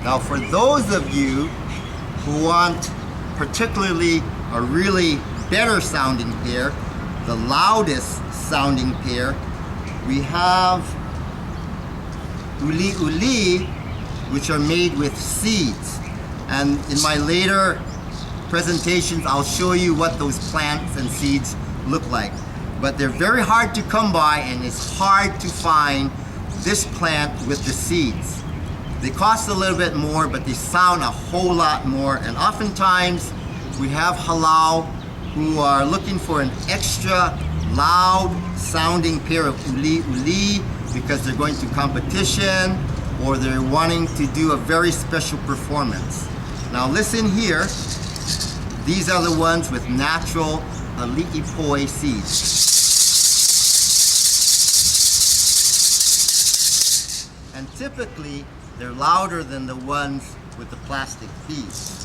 Now for those of you who want particularly a really better sounding pear, the loudest sounding pear, we have Uli Uli, which are made with seeds. And in my later presentations, I'll show you what those plants and seeds look like. But they're very hard to come by, and it's hard to find this plant with the seeds. They cost a little bit more, but they sound a whole lot more. And oftentimes we have halal who are looking for an extra loud sounding pear of Uli Uli because they're going to competition or they're wanting to do a very special performance. Now listen here. These are the ones with natural Uli Uli seeds. And typically, they're louder than the ones with the plastic beads.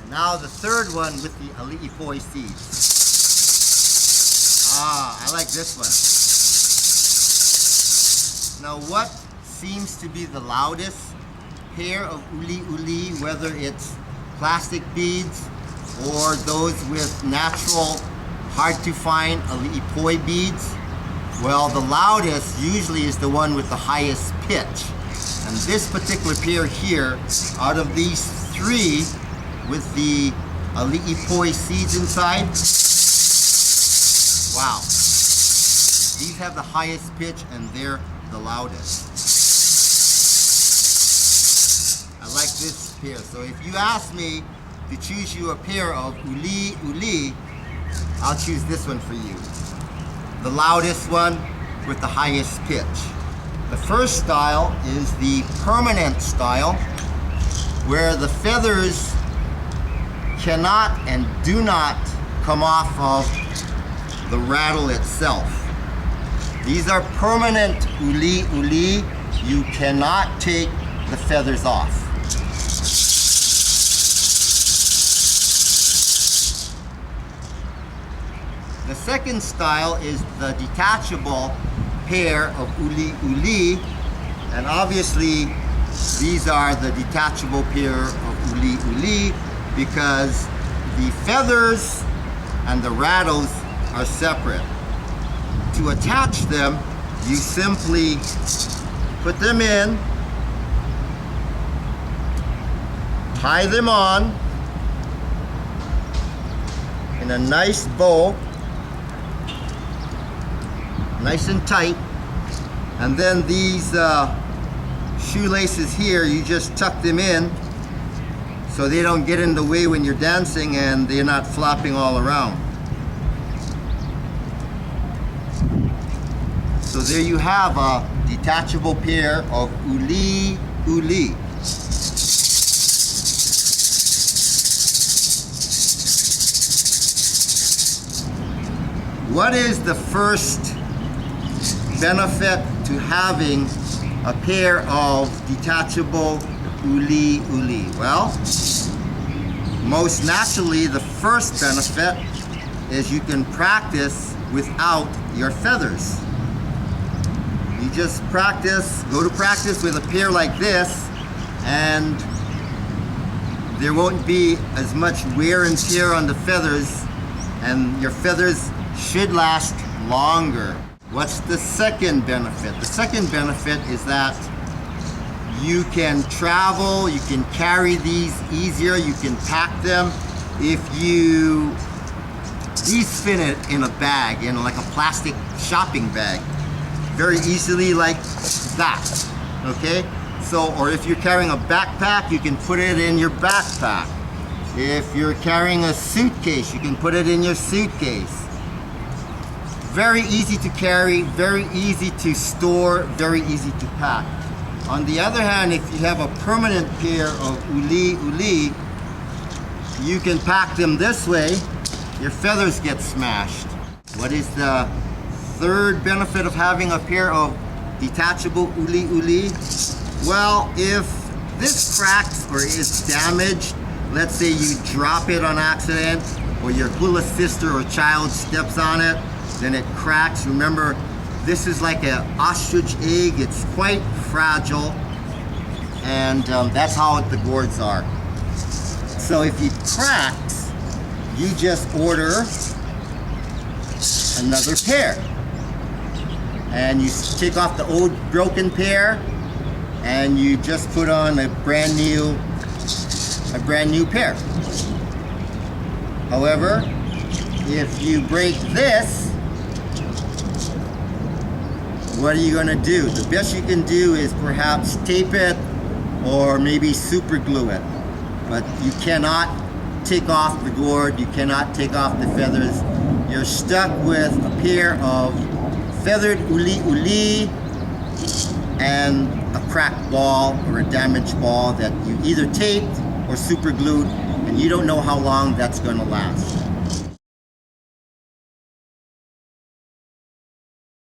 And now the third one with the Uli Uli seeds. I like this one. Now what seems to be the loudest pair of Uli Uli, whether it's plastic beads or those with natural, hard to find Uli Uli beads? Well, the loudest usually is the one with the highest pitch. And this particular pair here, out of these three with the Uli Uli seeds inside, wow, these have the highest pitch and they're the loudest. I like this pair. So if you ask me to choose you a pair of Uli Uli, I'll choose this one for you. The loudest one with the highest pitch. The first style is the permanent style, where the feathers cannot and do not come off of the rattle itself. These are permanent Uli Uli. You cannot take the feathers off. The second style is the detachable pair of Uli Uli, and obviously these are the detachable pair of Uli Uli because the feathers and the rattles are separate. To attach them, you simply put them in, tie them on in a nice bow, nice and tight, and then these shoelaces here, you just tuck them in so they don't get in the way when you're dancing and they're not flopping all around. So there you have a detachable pair of Uli Uli. What is the first benefit to having a pair of detachable Uli Uli? Well, most naturally, the first benefit is you can practice without your feathers. You just practice, go to practice with a pair like this, and there won't be as much wear and tear on the feathers, and your feathers should last longer. What's the second benefit? The second benefit is that you can travel, you can carry these easier, you can pack them. If you, these fit in a bag, in like a plastic shopping bag, very easily like that, okay? So, or if you're carrying a backpack, you can put it in your backpack. If you're carrying a suitcase, you can put it in your suitcase. Very easy to carry, very easy to store, very easy to pack. On the other hand, if you have a permanent pair of Uli Uli, you can pack them this way, your feathers get smashed. What is the third benefit of having a pair of detachable Uli Uli? Well, if this cracks or is damaged, let's say you drop it on accident, or your hula sister or child steps on it, then it cracks. Remember, this is like an ostrich egg. It's quite fragile, and that's how the gourds are. So if it cracks, you just order another pair, and you take off the old broken pair, and you just put on a brand new pair. However, if you break this, what are you going to do? The best you can do is perhaps tape it or maybe super glue it. But you cannot take off the gourd, you cannot take off the feathers. You're stuck with a pair of feathered uli uli and a cracked ball or a damaged ball that you either taped or super glued, and you don't know how long that's going to last.